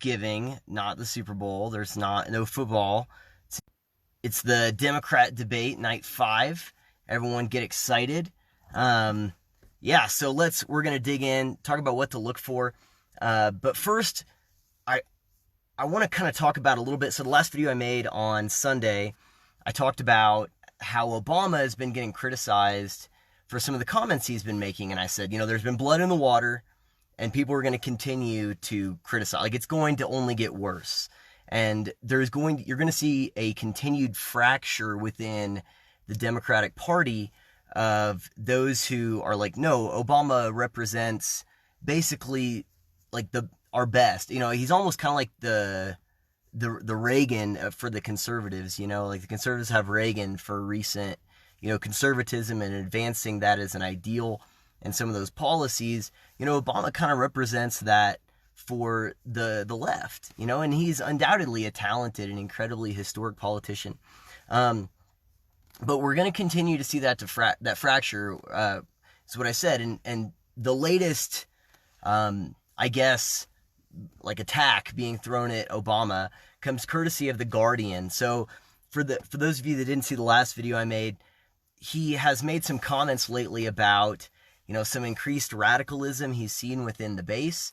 Thanksgiving, not the Super Bowl. There's no football. It's the Democrat debate, night 5. Everyone get excited. Yeah, so we're going to dig in, talk about what to look for. But first, I want to kind of talk about a little bit. So the last video I made on Sunday, I talked about how Obama has been getting criticized for some of the comments he's been making. And I said, there's been blood in the water and people are going to continue to criticize. Like, it's going to only get worse. And you're going to see a continued fracture within the Democratic Party of those who are like, no, Obama represents basically like our best. He's almost kind of like the Reagan for the conservatives. Like the conservatives have Reagan for recent, conservatism and advancing that as an ideal and some of those policies. Obama kind of represents that for the left, and he's undoubtedly a talented and incredibly historic politician. But we're going to continue to see that that fracture, is what I said. And the latest, I guess, like attack being thrown at Obama comes courtesy of The Guardian. So for those of you that didn't see the last video I made, he has made some comments lately about, some increased radicalism he's seen within the base,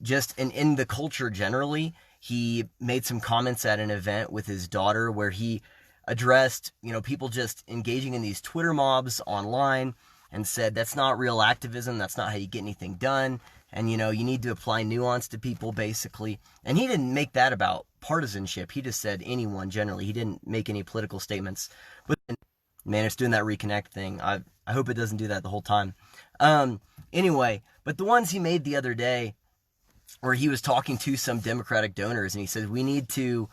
just in the culture generally. He made some comments at an event with his daughter where he addressed, people just engaging in these Twitter mobs online and said, that's not real activism. That's not how you get anything done. And, you need to apply nuance to people, basically. And he didn't make that about partisanship. He just said anyone generally. He didn't make any political statements. But, man, it's doing that reconnect thing. I hope it doesn't do that the whole time. Anyway, but the ones he made the other day where he was talking to some Democratic donors and he said, we need to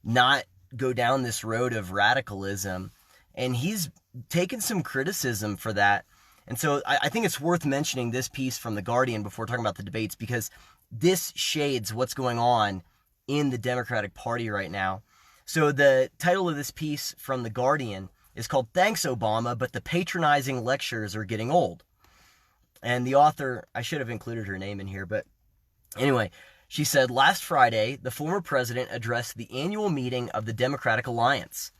not go down this road of radicalism. And he's taken some criticism for that. And so I think it's worth mentioning this piece from The Guardian before talking about the debates, because this shades what's going on in the Democratic Party right now. So the title of this piece from The Guardian is called "Thanks, Obama, but the patronizing lectures are getting old." And the author, I should have included her name in here, but anyway, she said, last Friday, the former president addressed the annual meeting of the Democratic Alliance,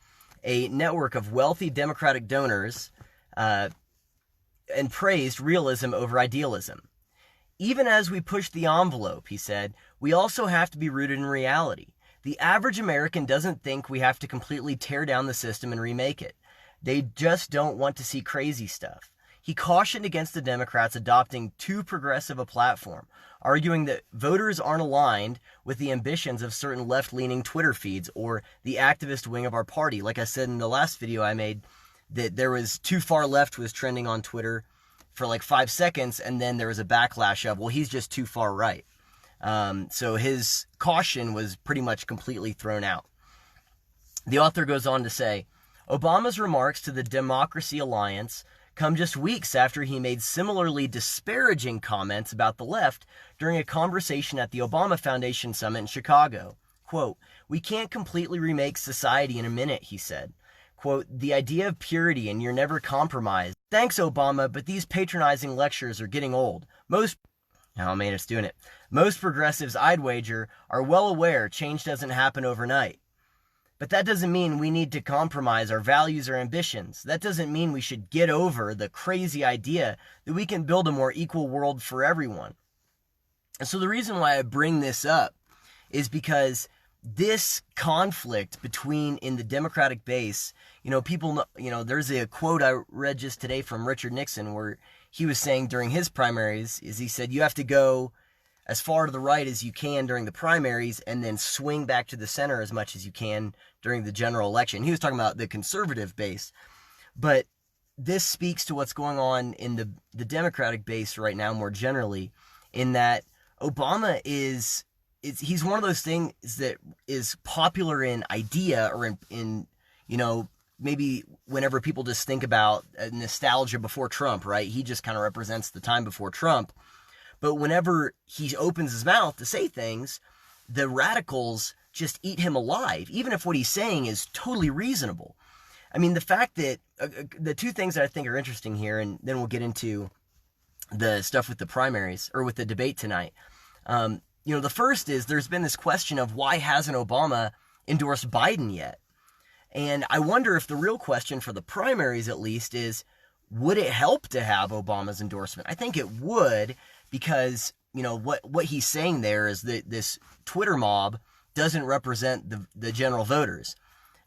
a network of wealthy Democratic donors, and praised realism over idealism. Even as we push the envelope, he said, we also have to be rooted in reality. The average American doesn't think we have to completely tear down the system and remake it. They just don't want to see crazy stuff. He cautioned against the Democrats adopting too progressive a platform, arguing that voters aren't aligned with the ambitions of certain left-leaning Twitter feeds or the activist wing of our party. Like I said in the last video I made, that there was too far left was trending on Twitter for like 5 seconds, and then there was a backlash of, well, he's just too far right. So his caution was pretty much completely thrown out. The author goes on to say, Obama's remarks to the Democracy Alliance come just weeks after he made similarly disparaging comments about the left during a conversation at the Obama Foundation Summit in Chicago. Quote, we can't completely remake society in a minute, he said. Quote, the idea of purity and you're never compromised. Thanks, Obama, but these patronizing lectures are getting old. Most progressives, I'd wager, are well aware change doesn't happen overnight. But that doesn't mean we need to compromise our values or ambitions. That doesn't mean we should get over the crazy idea that we can build a more equal world for everyone. And so the reason why I bring this up is because this conflict in the Democratic base, there's a quote I read just today from Richard Nixon where he was saying during his primaries, he said, you have to go as far to the right as you can during the primaries and then swing back to the center as much as you can during the general election. He was talking about the conservative base. But this speaks to what's going on in the Democratic base right now more generally, in that Obama he's one of those things that is popular in idea or in maybe whenever people just think about nostalgia before Trump, right? He just kind of represents the time before Trump. But whenever he opens his mouth to say things, the radicals just eat him alive, even if what he's saying is totally reasonable. I mean, the fact that the two things that I think are interesting here, and then we'll get into the stuff with the primaries or with the debate tonight. the first is there's been this question of why hasn't Obama endorsed Biden yet? And I wonder if the real question for the primaries, at least, is would it help to have Obama's endorsement? I think it would, because, what he's saying there is that this Twitter mob doesn't represent the general voters.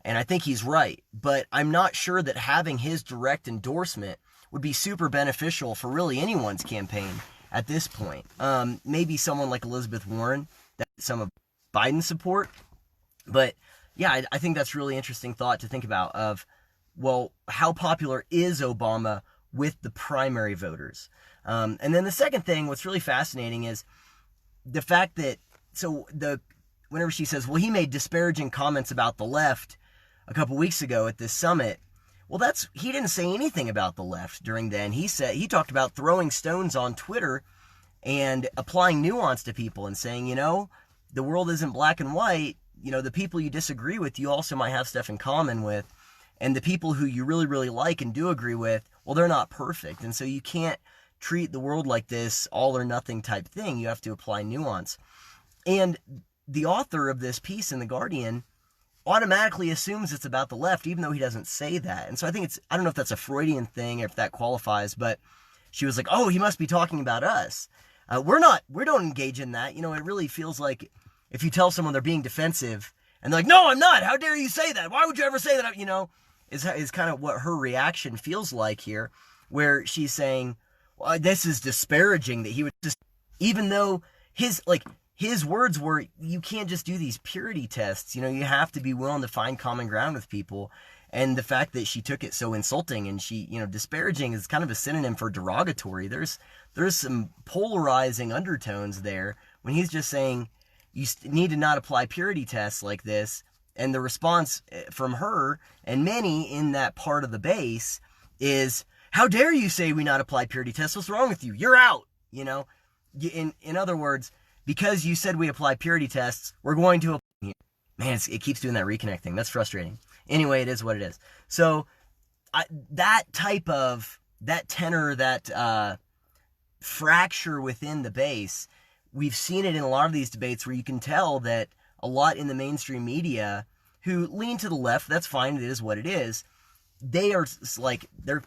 And I think he's right. But I'm not sure that having his direct endorsement would be super beneficial for really anyone's campaign at this point. Maybe someone like Elizabeth Warren, that's some of Biden's support. But yeah, I think that's a really interesting thought to think about of, well, how popular is Obama with the primary voters? And then the second thing, what's really fascinating is the fact that, whenever she says, well, he made disparaging comments about the left a couple weeks ago at this summit. Well, he didn't say anything about the left during then. He talked about throwing stones on Twitter and applying nuance to people and saying, the world isn't black and white. The people you disagree with, you also might have stuff in common with. And the people who you really, really like and do agree with, well, they're not perfect. And so you can't treat the world like this all or nothing type thing. You have to apply nuance. And the author of this piece in The Guardian automatically assumes it's about the left, even though he doesn't say that. And so I think I don't know if that's a Freudian thing or if that qualifies, but she was like, oh, he must be talking about us. We don't engage in that. It really feels like if you tell someone they're being defensive and they're like, no, I'm not. How dare you say that? Why would you ever say that? Is kind of what her reaction feels like here, where she's saying, well, this is disparaging that he would just, even though his words were, you can't just do these purity tests. You have to be willing to find common ground with people. And the fact that she took it so insulting and she, disparaging is kind of a synonym for derogatory. There's some polarizing undertones there when he's just saying you need to not apply purity tests like this. And the response from her and many in that part of the base is, how dare you say we not apply purity tests? What's wrong with you? You're out. In other words, because you said we apply purity tests, we're going to... Man, it keeps doing that reconnecting. That's frustrating. Anyway, it is what it is. So that tenor, that fracture within the base, we've seen it in a lot of these debates where you can tell that a lot in the mainstream media who lean to the left, that's fine, it is what it is. They're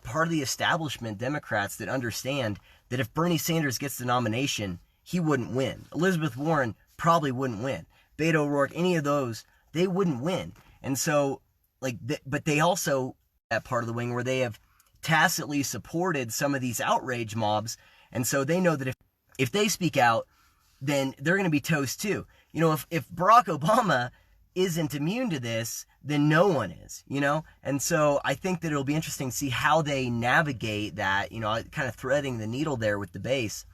part of the establishment Democrats that understand that if Bernie Sanders gets the nomination, he wouldn't win. Elizabeth Warren probably wouldn't win. Beto O'Rourke, any of those, they wouldn't win. And so, but they also, that part of the wing where they have tacitly supported some of these outrage mobs. And so they know that if they speak out, then they're going to be toast too. If Barack Obama isn't immune to this, then no one is, And so I think that it'll be interesting to see how they navigate that, kind of threading the needle there with the base.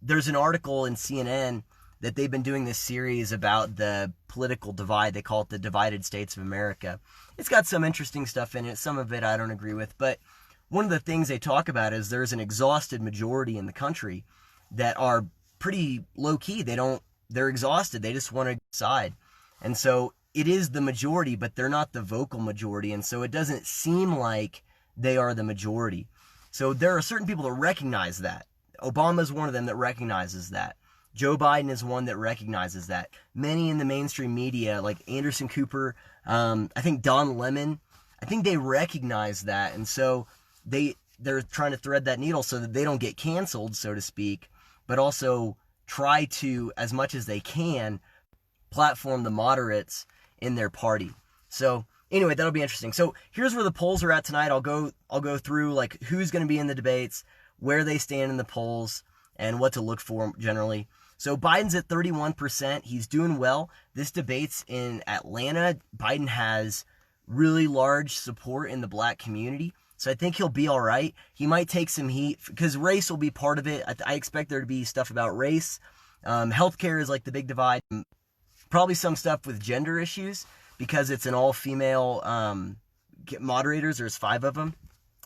There's an article in CNN that they've been doing this series about the political divide. They call it the Divided States of America. It's got some interesting stuff in it. Some of it I don't agree with. But one of the things they talk about is there's an exhausted majority in the country that are pretty low-key. They're exhausted. They just want to decide. And so it is the majority, but they're not the vocal majority. And so it doesn't seem like they are the majority. So there are certain people that recognize that. Obama's one of them that recognizes that. Joe Biden is one that recognizes that. Many in the mainstream media, like Anderson Cooper, I think Don Lemon, I think they recognize that. And so they're trying to thread that needle so that they don't get canceled, so to speak, but also try to, as much as they can, platform the moderates in their party. So anyway, that'll be interesting. So here's where the polls are at tonight. I'll go through who's going to be in the debates, where they stand in the polls, and what to look for generally. So Biden's at 31%. He's doing well. This debate's in Atlanta. Biden has really large support in the black community. So I think he'll be all right. He might take some heat because race will be part of it. I expect there to be stuff about race. Healthcare is the big divide. Probably some stuff with gender issues because it's an all-female moderators. There's 5 of them.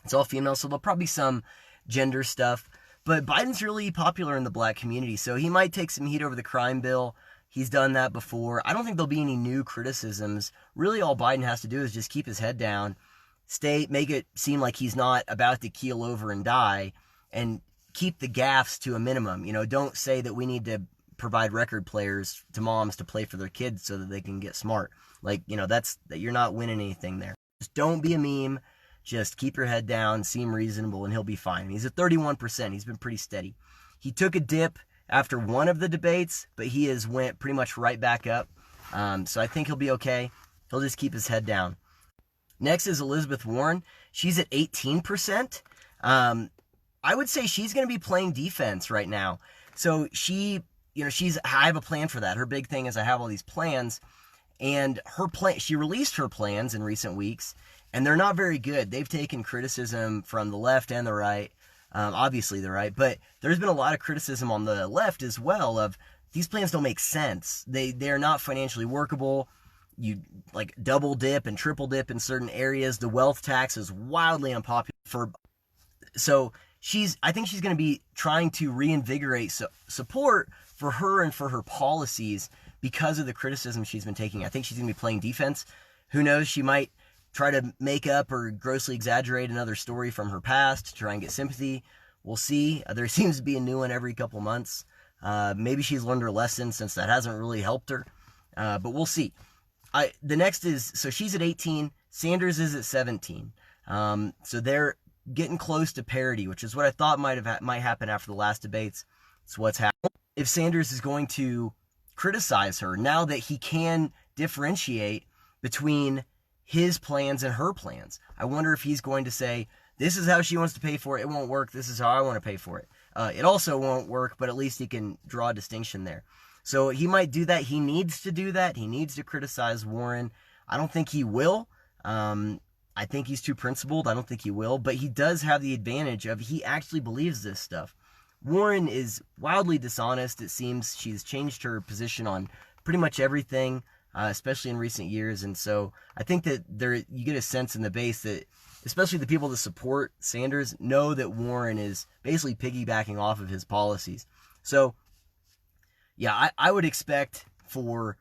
It's all female, so there'll probably be some gender stuff. But Biden's really popular in the black community, so he might take some heat over the crime bill. He's done that before. I don't think there'll be any new criticisms. Really, all Biden has to do is just keep his head down, make it seem like he's not about to keel over and die, and keep the gaffes to a minimum. Don't say that we need to provide record players to moms to play for their kids so that they can get smart. Like, that you're not winning anything there. Just don't be a meme. Just keep your head down, seem reasonable, and he'll be fine. He's at 31%. He's been pretty steady. He took a dip after one of the debates, but he has went pretty much right back up. So I think he'll be okay. He'll just keep his head down. Next is Elizabeth Warren. She's at 18%. I would say she's going to be playing defense right now. So I have a plan for that. Her big thing is I have all these plans, and she released her plans in recent weeks, and they're not very good. They've taken criticism from the left and the right, obviously the right, but there's been a lot of criticism on the left as well of these plans don't make sense. They're not financially workable. You like double dip and triple dip in certain areas. The wealth tax is wildly unpopular I think she's going to be trying to reinvigorate support for her and for her policies because of the criticism she's been taking. I think she's going to be playing defense. Who knows? She might try to make up or grossly exaggerate another story from her past to try and get sympathy. We'll see. There seems to be a new one every couple months. Maybe she's learned her lesson since that hasn't really helped her. But we'll see. The next is, so she's at 18. Sanders is at 17. So they're getting close to parity, which is what I thought might happen after the last debates. It's what's happening. If Sanders is going to criticize her now that he can differentiate between his plans and her plans, I wonder if he's going to say, this is how she wants to pay for it. It won't work. This is how I want to pay for it. It also won't work, but at least he can draw a distinction there. So he might do that. He needs to do that. He needs to criticize Warren. I don't think he will. I think he's too principled. I don't think he will. But he does have the advantage of he actually believes this stuff. Warren is wildly dishonest. It seems she's changed her position on pretty much everything, especially in recent years. And so I think that you get a sense in the base that especially the people that support Sanders know that Warren is basically piggybacking off of his policies. So, yeah, I would expect for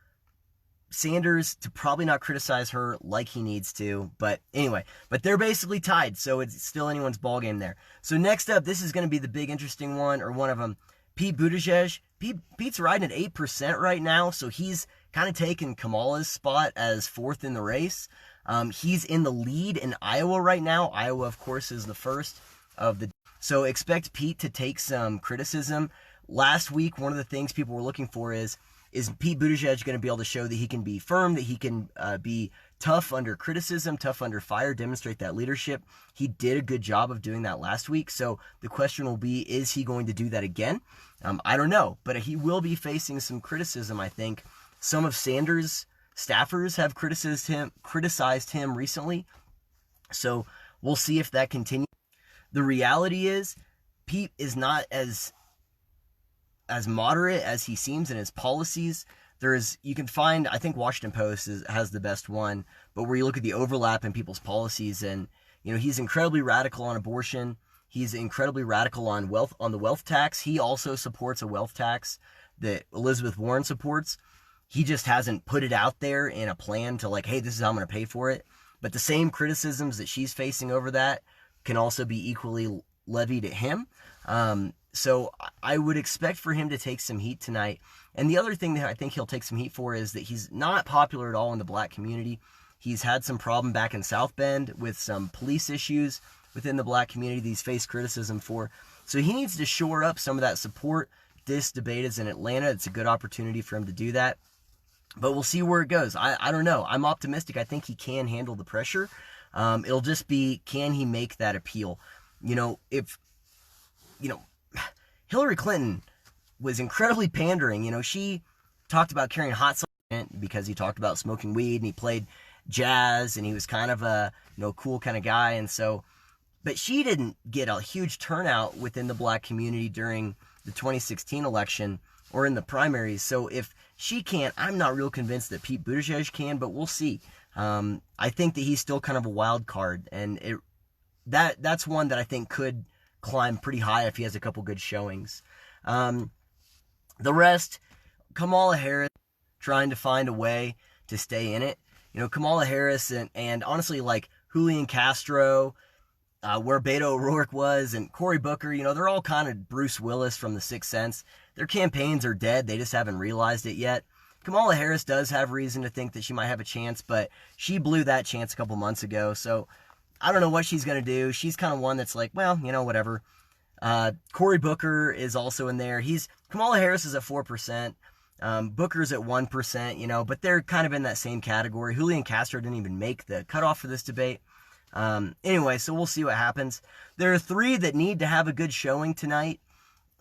Sanders to probably not criticize her like he needs to. But anyway, they're basically tied, so it's still anyone's ballgame there. So next up, this is going to be the big interesting one, or one of them, Pete Buttigieg. Pete's riding at 8% right now, so he's kind of taken Kamala's spot as fourth in the race. He's in the lead in Iowa right now. Iowa, of course, is the first of the... So expect Pete to take some criticism. Last week, one of the things people were looking for is Pete Buttigieg going to be able to show that he can be firm, that he can be tough under criticism, tough under fire, demonstrate that leadership? He did a good job of doing that last week. So the question will be, is he going to do that again? I don't know, but he will be facing some criticism, I think. Some of Sanders' staffers have criticized him recently. So we'll see if that continues. The reality is, Pete is not as moderate as he seems in his policies. You can find, I think Washington Post has the best one, but where you look at the overlap in people's policies, and he's incredibly radical on abortion. He's incredibly radical on the wealth tax. He also supports a wealth tax that Elizabeth Warren supports. He just hasn't put it out there in a plan to hey, this is how I'm going to pay for it. But the same criticisms that she's facing over that can also be equally levied at him. So I would expect for him to take some heat tonight. And the other thing that I think he'll take some heat for is that he's not popular at all in the black community. He's had some problem back in South Bend with some police issues within the black community that he's faced criticism for. So he needs to shore up some of that support. This debate is in Atlanta. It's a good opportunity for him to do that. But we'll see where it goes. I don't know. I'm optimistic. I think he can handle the pressure. It'll just be, can he make that appeal? Hillary Clinton was incredibly pandering. She talked about carrying hot sauce because he talked about smoking weed and he played jazz and he was kind of a cool kind of guy. And so, but she didn't get a huge turnout within the black community during the 2016 election or in the primaries. So if she can't, I'm not real convinced that Pete Buttigieg can, but we'll see. I think that he's still kind of a wild card, and that's one that I think could climb pretty high if he has a couple good showings. The rest, Kamala Harris trying to find a way to stay in it. Kamala Harris and honestly, Julian Castro, where Beto O'Rourke was, and Cory Booker, they're all kind of Bruce Willis from The Sixth Sense. their campaigns are dead. They just haven't realized it yet. Kamala Harris does have reason to think that she might have a chance, but she blew that chance a couple months ago. So I don't know what she's going to do. She's kind of one that's like, well, whatever. Cory Booker is also in there. Kamala Harris is at 4%. Booker's at 1%, but they're kind of in that same category. Julian Castro didn't even make the cutoff for this debate. Anyway, so we'll see what happens. There are 3 that need to have a good showing tonight,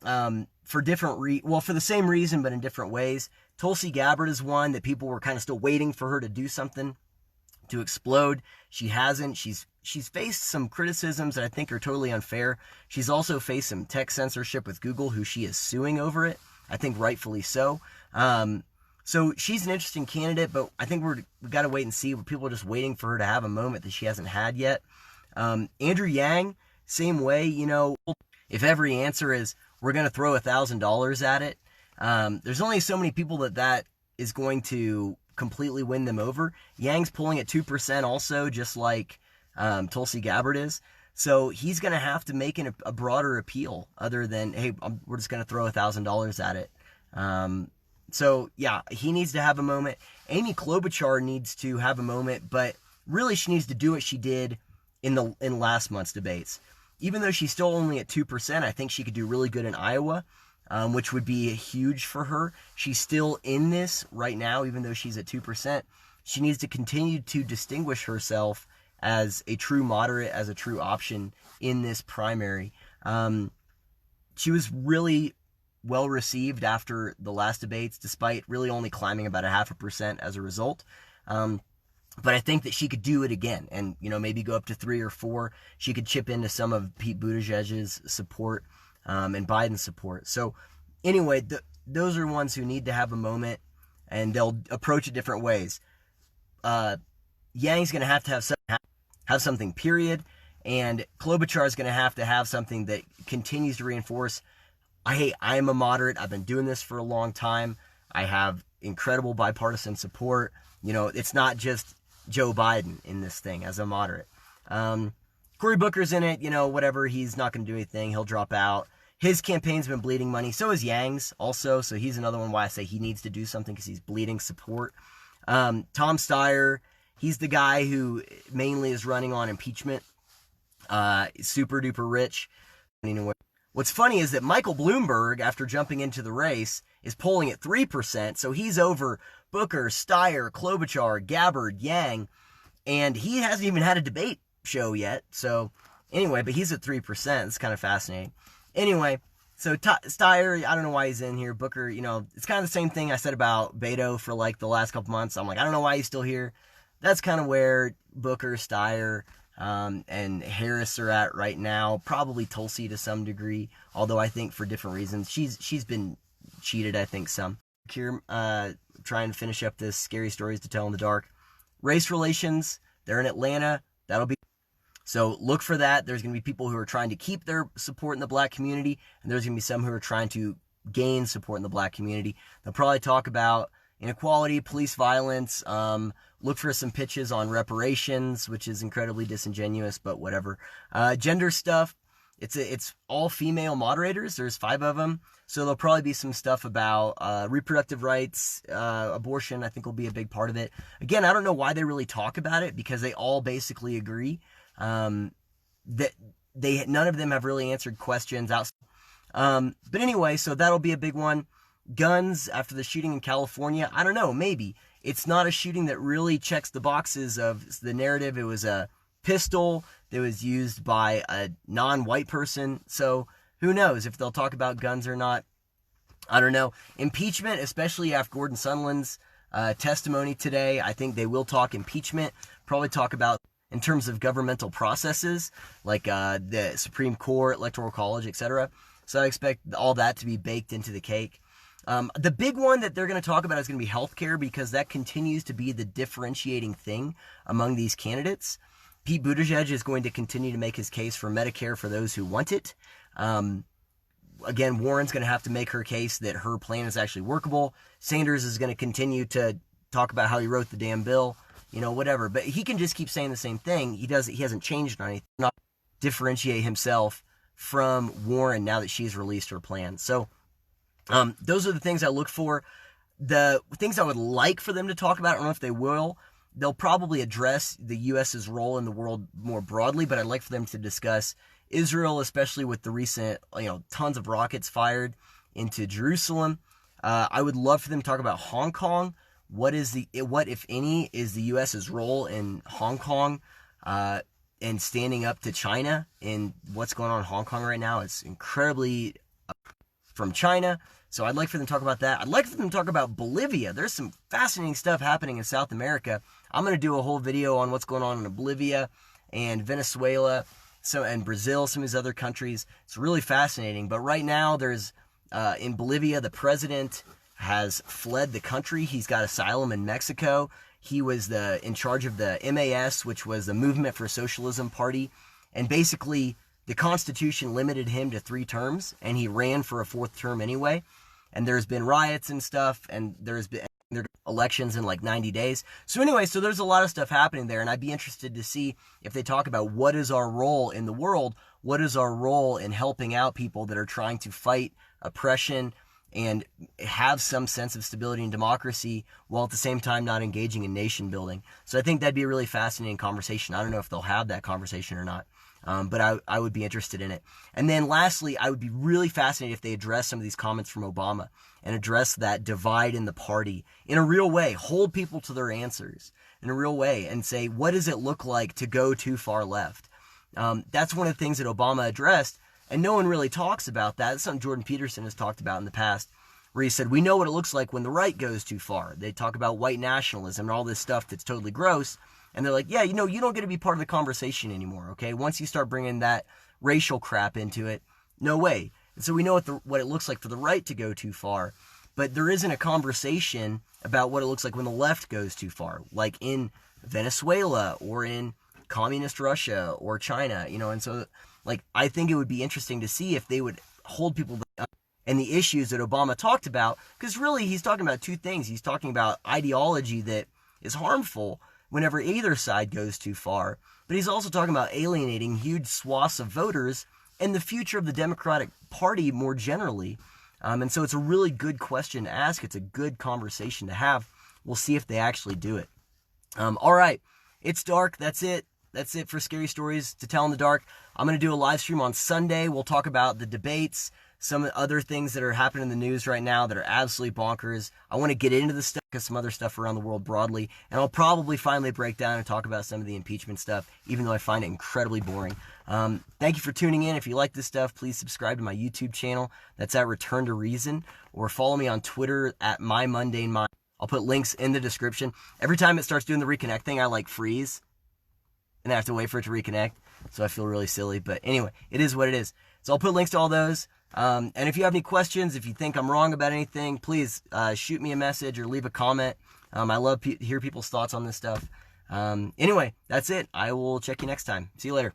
for for the same reason, but in different ways. Tulsi Gabbard is one that people were kind of still waiting for her to do something to explode. She hasn't. She's faced some criticisms that I think are totally unfair. She's also faced some tech censorship with Google, who she is suing over it. I think rightfully so. So she's an interesting candidate, but I think we've got to wait and see. People are just waiting for her to have a moment that she hasn't had yet. Andrew Yang, same way, if every answer is we're going to throw $1,000 at it, there's only so many people that is going to completely win them over. Yang's pulling at 2% also, just like Tulsi Gabbard is. So he's going to have to make a broader appeal other than, hey, we're just going to throw $1,000 at it. So yeah, he needs to have a moment. Amy Klobuchar needs to have a moment, but really she needs to do what she did in last month's debates. Even though she's still only at 2%, I think she could do really good in Iowa, which would be huge for her. She's still in this right now, even though she's at 2%. She needs to continue to distinguish herself as a true moderate, as a true option in this primary. She was really well received after the last debates, despite really only climbing about 0.5% as a result. But I think that she could do it again and, maybe go up to 3 or 4. She could chip into some of Pete Buttigieg's support and Biden's support. So anyway, those are ones who need to have a moment, and they'll approach it different ways. Yang's going to have something, period. And Klobuchar is going to have something that continues to reinforce, I am a moderate. I've been doing this for a long time. I have incredible bipartisan support. It's not just Joe Biden in this thing as a moderate. Cory Booker's in it, whatever. He's not going to do anything. He'll drop out. His campaign's been bleeding money. So is Yang's also. So he's another one why I say he needs to do something, because he's bleeding support. Tom Steyer, he's the guy who mainly is running on impeachment. Super duper rich. What's funny is that Michael Bloomberg, after jumping into the race, is polling at 3%, so he's over Booker, Steyer, Klobuchar, Gabbard, Yang, and he hasn't even had a debate show yet. So anyway, but he's at 3%. It's kind of fascinating. Anyway, so Steyer, I don't know why he's in here. Booker, it's kind of the same thing I said about Beto for like the last couple months. I'm like, I don't know why he's still here. That's kind of where Booker, Steyer, and Harris are at right now. Probably Tulsi to some degree, although I think for different reasons. She's been cheated, I think, some. Here, trying to finish up this Scary Stories to Tell in the Dark. Race relations, they're in Atlanta. That'll be... So look for that. There's going to be people who are trying to keep their support in the black community, and there's going to be some who are trying to gain support in the black community. They'll probably talk about inequality, police violence, look for some pitches on reparations, which is incredibly disingenuous, but whatever. Gender stuff, it's all female moderators. There's 5 of them. So there'll probably be some stuff about reproductive rights, abortion, I think will be a big part of it. Again, I don't know why they really talk about it, because they all basically agree that none of them have really answered questions outside. But anyway, so that'll be a big one. Guns after the shooting in California, I don't know, maybe. It's not a shooting that really checks the boxes of the narrative. It was a pistol that was used by a non-white person. So who knows if they'll talk about guns or not. I don't know. Impeachment, especially after Gordon Sondland's testimony today, I think they will talk impeachment. Probably talk about in terms of governmental processes, like the Supreme Court, Electoral College, etc. So I expect all that to be baked into the cake. The big one that they're going to talk about is going to be healthcare, because that continues to be the differentiating thing among these candidates. Pete Buttigieg is going to continue to make his case for Medicare for those who want it. Again, Warren's going to have to make her case that her plan is actually workable. Sanders is going to continue to talk about how he wrote the damn bill, whatever. But he can just keep saying the same thing. He hasn't changed on anything. Not differentiate himself from Warren now that she's released her plan. So Those are the things I look for. The things I would like for them to talk about, I don't know if they will. They'll probably address the U.S.'s role in the world more broadly, but I'd like for them to discuss Israel, especially with the recent, tons of rockets fired into Jerusalem. I would love for them to talk about Hong Kong. What, if any, is the U.S.'s role in Hong Kong, and standing up to China in what's going on in Hong Kong right now? It's incredibly from China. So I'd like for them to talk about that. I'd like for them to talk about Bolivia. There's some fascinating stuff happening in South America. I'm going to do a whole video on what's going on in Bolivia and Venezuela, and Brazil, some of these other countries. It's really fascinating. But right now, there's in Bolivia, the president has fled the country. He's got asylum in Mexico. He was in charge of the MAS, which was the Movement for Socialism Party. And basically, the Constitution limited him to 3 terms, and he ran for a 4th term anyway. And there's been riots and stuff, and there's been elections in like 90 days. So anyway, there's a lot of stuff happening there, and I'd be interested to see if they talk about what is our role in the world, what is our role in helping out people that are trying to fight oppression and have some sense of stability and democracy while at the same time not engaging in nation building. So I think that'd be a really fascinating conversation. I don't know if they'll have that conversation or not. But I would be interested in it. And then lastly, I would be really fascinated if they address some of these comments from Obama and address that divide in the party in a real way, hold people to their answers in a real way and say, what does it look like to go too far left? That's one of the things that Obama addressed, and no one really talks about that. It's something Jordan Peterson has talked about in the past, where he said, we know what it looks like when the right goes too far. They talk about white nationalism and all this stuff that's totally gross. And they're like, yeah, you don't get to be part of the conversation anymore, okay? Once you start bringing that racial crap into it, no way. And so we know what it looks like for the right to go too far, but there isn't a conversation about what it looks like when the left goes too far, like in Venezuela or in communist Russia or China, and so, I think it would be interesting to see if they would hold people and the issues that Obama talked about, because really he's talking about 2 things. He's talking about ideology that is harmful whenever either side goes too far. But he's also talking about alienating huge swaths of voters and the future of the Democratic Party more generally. And so it's a really good question to ask. It's a good conversation to have. We'll see if they actually do it. All right. It's dark. That's it. That's it for Scary Stories to Tell in the Dark. I'm going to do a live stream on Sunday. We'll talk about the debates, some other things that are happening in the news right now that are absolutely bonkers. I want to get into the stuff, some other stuff around the world broadly, and I'll probably finally break down and talk about some of the impeachment stuff, even though I find it incredibly boring. Thank you for tuning in. If you like this stuff, please subscribe to my YouTube channel. That's at Return to Reason, or follow me on Twitter at MyMundaneMind. I'll put links in the description. Every time it starts doing the reconnect thing, I freeze, and I have to wait for it to reconnect, so I feel really silly. But anyway, it is what it is. So I'll put links to all those. And if you have any questions, if you think I'm wrong about anything, please shoot me a message or leave a comment. I love to hear people's thoughts on this stuff. Anyway, that's it. I will check you next time. See you later.